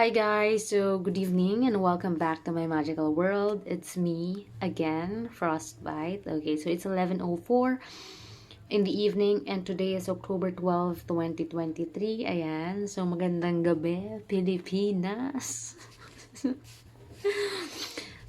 Hi guys, so good evening and welcome back to my magical world. It's me again, Frostbite. Okay, so it's 11:04 in the evening and today is October 12, 2023. Ayan, so magandang gabi, Pilipinas.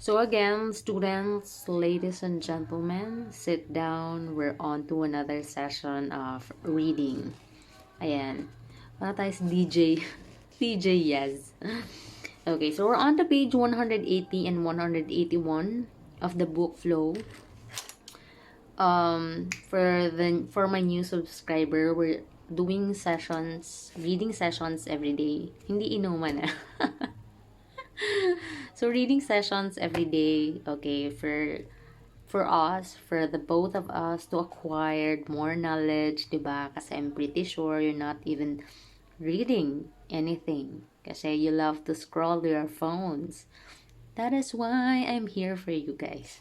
So again, students, ladies and gentlemen, sit down. We're on to another session of reading. Ayan. Para tayo si DJ. DJ Yes. Okay, so we're on to page 180 and 181 of the book Flow. For my new subscriber, we're doing sessions, reading sessions every day. Hindi inuman na. So reading sessions every day, okay, for us, for the both of us to acquire more knowledge, diba? Kasi I'm pretty sure you're not even reading anything. Kasi you love to scroll your phones. That is why I'm here for you guys.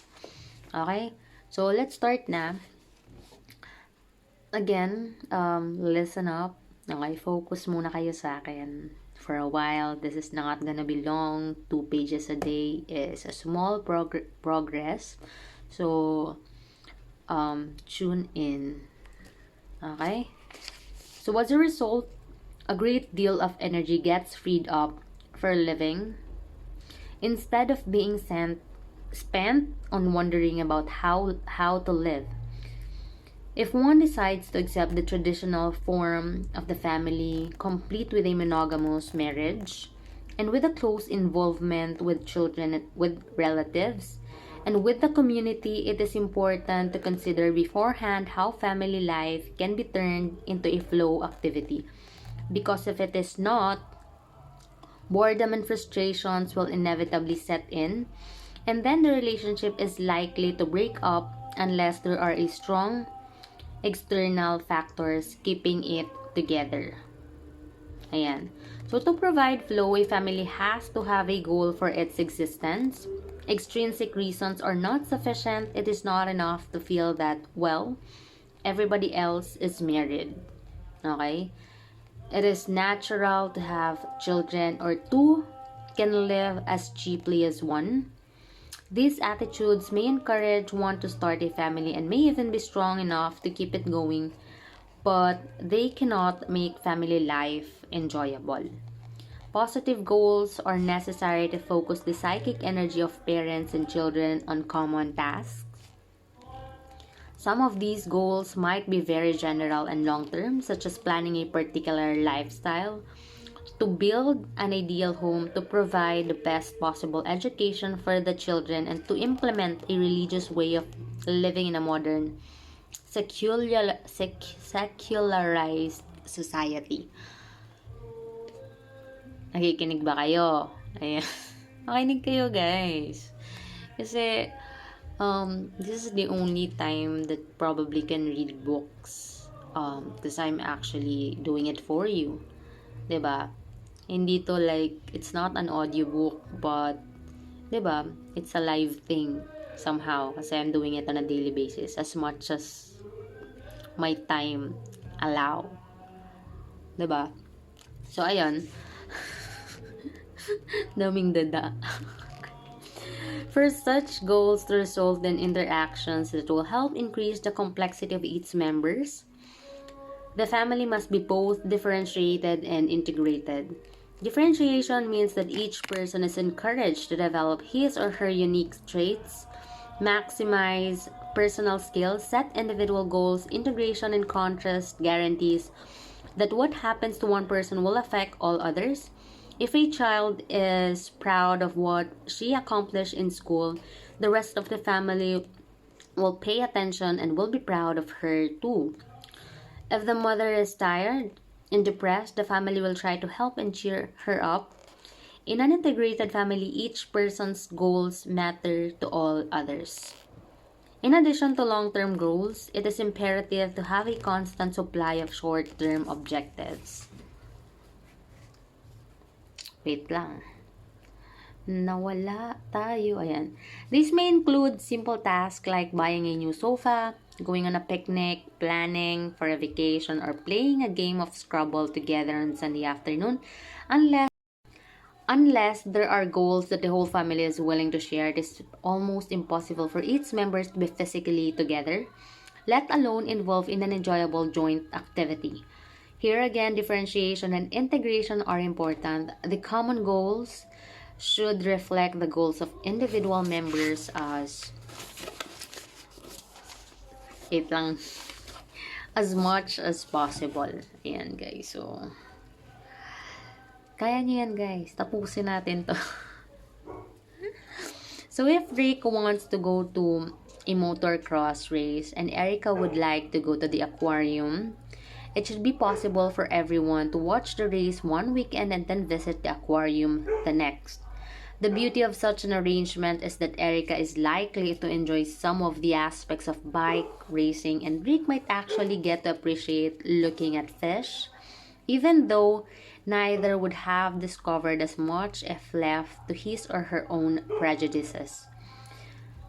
Okay? So, let's start na. Again, listen up. Okay, focus muna kayo sa akin for a while. This is not gonna be long. 2 pages a day is a small progress. So, tune in. Okay? So, as a result, a great deal of energy gets freed up for living instead of being spent on wondering about how to live. If one decides to accept the traditional form of the family, complete with a monogamous marriage, and with a close involvement with children, with relatives, and with the community, it is important to consider beforehand how family life can be turned into a flow activity. Because if it is not, boredom and frustrations will inevitably set in, and then the relationship is likely to break up unless there are a strong external factors keeping it together. Ayan. So to provide flow, a family has to have a goal for its existence. Extrinsic reasons are not sufficient. It is not enough to feel that, well, everybody else is married. Okay? It is natural to have children, or two can live as cheaply as one. These attitudes may encourage one to start a family and may even be strong enough to keep it going, but they cannot make family life enjoyable. Positive goals are necessary to focus the psychic energy of parents and children on common tasks. Some of these goals might be very general and long-term, such as planning a particular lifestyle, to build an ideal home, to provide the best possible education for the children, and to implement a religious way of living in a modern, secularized society. Nakikinig ba kayo? Ayan. Makinig kayo, guys. Kasi, this is the only time that probably can read books. Because I'm actually doing it for you. 'Di ba? Hindi to like, it's not an audiobook, but, 'di ba? It's a live thing somehow. Kasi I'm doing it on a daily basis as much as my time allow. 'Di ba? So, ayun. Daming dada. For such goals to result in interactions that will help increase the complexity of its members, the family must be both differentiated and integrated. Differentiation means that each person is encouraged to develop his or her unique traits, maximize personal skills, set individual goals. Integration, in contrast, guarantees that what happens to one person will affect all others. If a child is proud of what she accomplished in school, the rest of the family will pay attention and will be proud of her too. If the mother is tired and depressed, the family will try to help and cheer her up. In an integrated family, each person's goals matter to all others. In addition to long-term goals, it is imperative to have a constant supply of short-term objectives. Wait lang. Nawala tayo. Ayan. This may include simple tasks like buying a new sofa, going on a picnic, planning for a vacation, or playing a game of Scrabble together on Sunday afternoon, unless Unless there are goals that the whole family is willing to share, it is almost impossible for each member to be physically together, let alone involved in an enjoyable joint activity. Here again, differentiation and integration are important. The common goals should reflect the goals of individual members it lang, as much as possible. Ayan guys, so kaya niyo yan guys, tapusin natin to. So if Rick wants to go to a motocross race and Erica would like to go to the aquarium, it should be possible for everyone to watch the race one weekend and then visit the aquarium the next. The beauty of such an arrangement is that Erica is likely to enjoy some of the aspects of bike racing, and Rick might actually get to appreciate looking at fish, even though neither would have discovered as much if left to his or her own prejudices.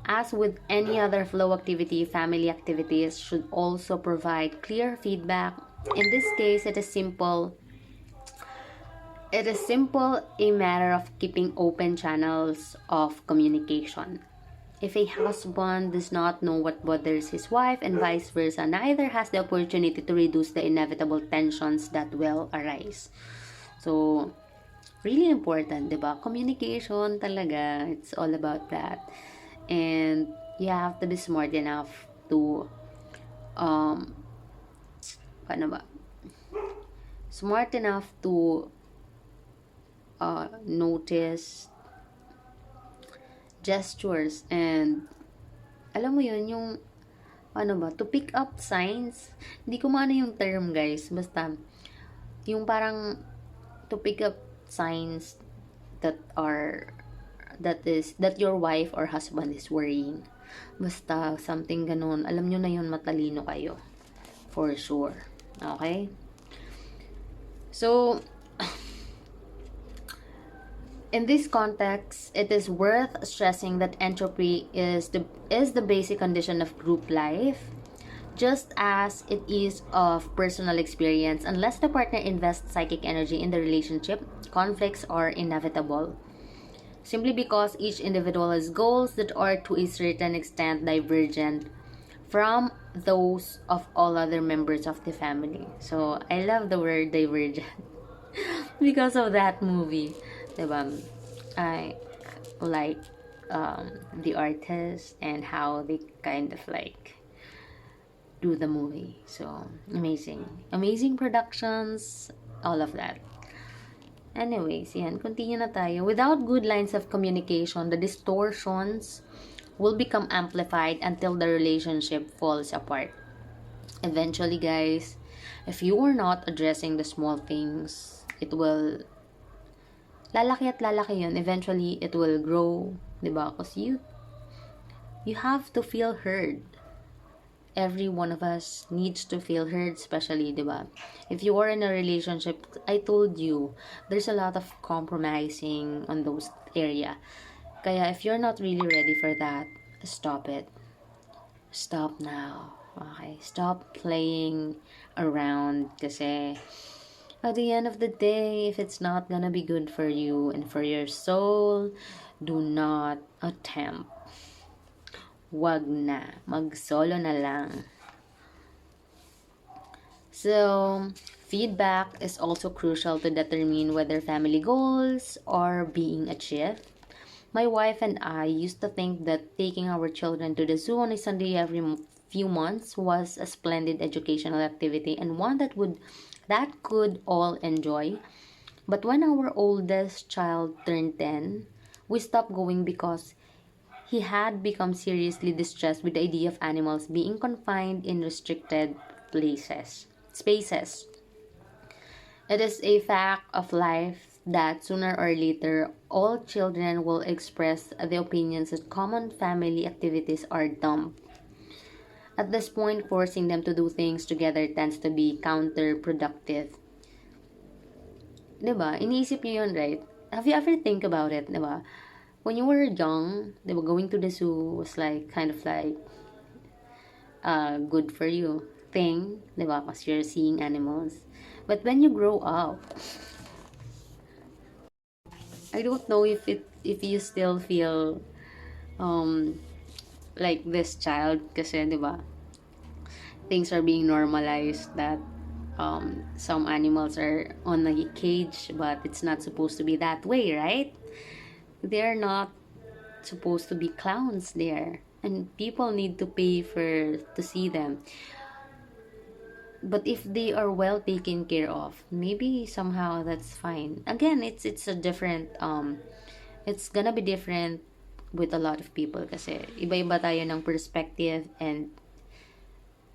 As with any other flow activity, family activities should also provide clear feedback. In this case, it is simple a matter of keeping open channels of communication. If a husband does not know what bothers his wife and vice versa, neither has the opportunity to reduce the inevitable tensions that will arise. So, really important, 'di ba? Communication talaga, it's all about that. And you have to be smart enough to um paano ba? Smart enough to notice gestures and alam mo yun, yung ano ba, to pick up signs. Hindi ko maano yung term guys, basta yung parang to pick up signs that are that your wife or husband is worrying. Basta something ganun, alam nyo na yun, matalino kayo for sure. Okay, so in this context, it is worth stressing that entropy is the basic condition of group life, just as it is of personal experience. Unless the partner invests psychic energy in the relationship, conflicts are inevitable. Simply because each individual has goals that are to a certain extent divergent from those of all other members of the family. So, I love the word divergent because of that movie. Diba? I like the artist and how they kind of like do the movie. So, amazing. Amazing productions, all of that. Anyways, yan, continue na tayo. Without good lines of communication, the distortions will become amplified until the relationship falls apart. Eventually, guys, if you are not addressing the small things, it will lalaki at lalaki yun. Eventually, it will grow, diba? Because you have to feel heard. Every one of us needs to feel heard, especially, diba? If you are in a relationship, I told you, there's a lot of compromising on those area. Kaya if you're not really ready for that, stop it. Stop now. Okay? Stop playing around kasi at the end of the day, if it's not gonna be good for you and for your soul, do not attempt. Wag na. Mag-solo na lang. So, feedback is also crucial to determine whether family goals are being achieved. My wife and I used to think that taking our children to the zoo on a Sunday every few months was a splendid educational activity and one that could all enjoy. But when our oldest child turned 10, we stopped going because he had become seriously distressed with the idea of animals being confined in restricted spaces. It is a fact of life that sooner or later, all children will express the opinions that common family activities are dumb. At this point, forcing them to do things together tends to be counterproductive. Diba? Iniisip niyo yun, right? Have you ever think about it, diba? When you were young, diba, going to the zoo was like, kind of like, good for you thing, diba? Because you're seeing animals. But when you grow up, I don't know if you still feel um like this child kasi 'di ba? Things are being normalized that some animals are on a cage, but it's not supposed to be that way, right? They're not supposed to be clowns there, and people need to pay for to see them. But if they are well taken care of, maybe somehow that's fine. Again, it's a different it's gonna be different with a lot of people kasi iba-iba tayo ng perspective and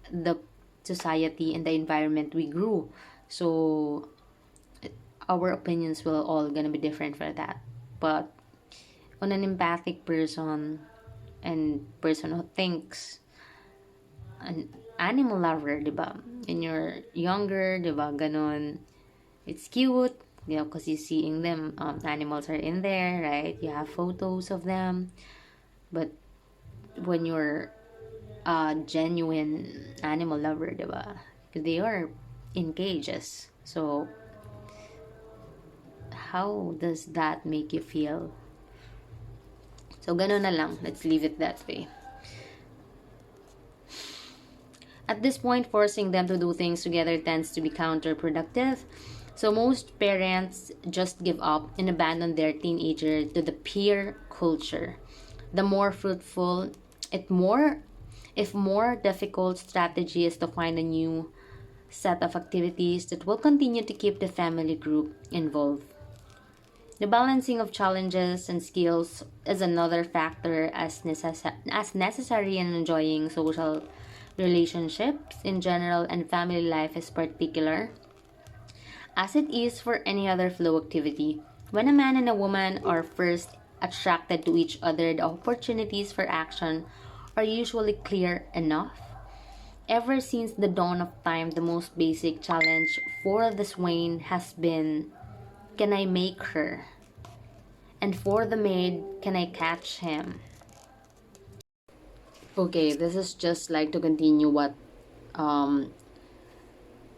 the society and the environment we grew. So our opinions will all gonna be different for that. But on an empathic person and person who thinks an animal lover, di ba? When you're younger, di ba? Ganon. It's cute, you know, because you're seeing them. Animals are in there, right? You have photos of them. But when you're a genuine animal lover, di ba? They are in cages. So, how does that make you feel? So, ganun na lang. Let's leave it that way. At this point, forcing them to do things together tends to be counterproductive. So most parents just give up and abandon their teenager to the peer culture. The more fruitful, if more difficult strategy is to find a new set of activities that will continue to keep the family group involved. The balancing of challenges and skills is another factor as necessary in enjoying social relationships in general and family life is particular, as it is for any other flow activity. When a man and a woman are first attracted to each other, the opportunities for action are usually clear enough. Ever since the dawn of time, the most basic challenge for the swain has been, can I make her? And for the maid, can I catch him? Okay, this is just like to continue what um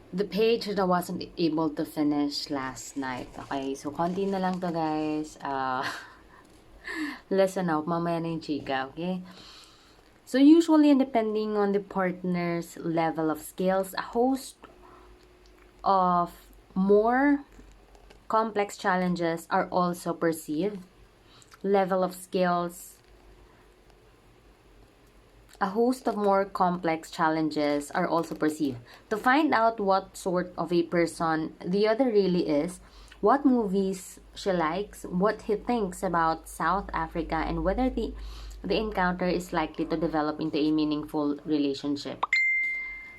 the page that I wasn't able to finish last night. Okay, so konti na lang to guys. Listen up, mamaya na yung chika, okay? So usually, and depending on the partner's level of skills, a host of more complex challenges are also perceived. Level of skills, a host of more complex challenges are also perceived. To find out what sort of a person the other really is, what movies she likes, what he thinks about South Africa, and whether the encounter is likely to develop into a meaningful relationship.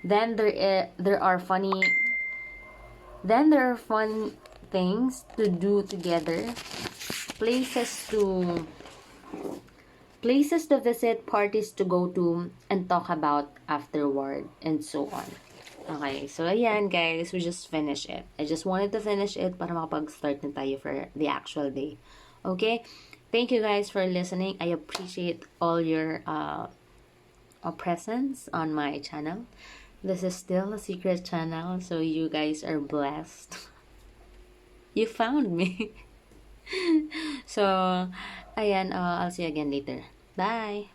Then there are fun things to do together, places to places to visit, parties to go to, and talk about afterward, and so on. Okay, so ayan guys, we just finished it. I just wanted to finish it para makapag-start na tayo for the actual day. Okay? Thank you guys for listening. I appreciate all your presence on my channel. This is still a secret channel, so you guys are blessed. You found me. So, ayan, I'll see you again later. Bye!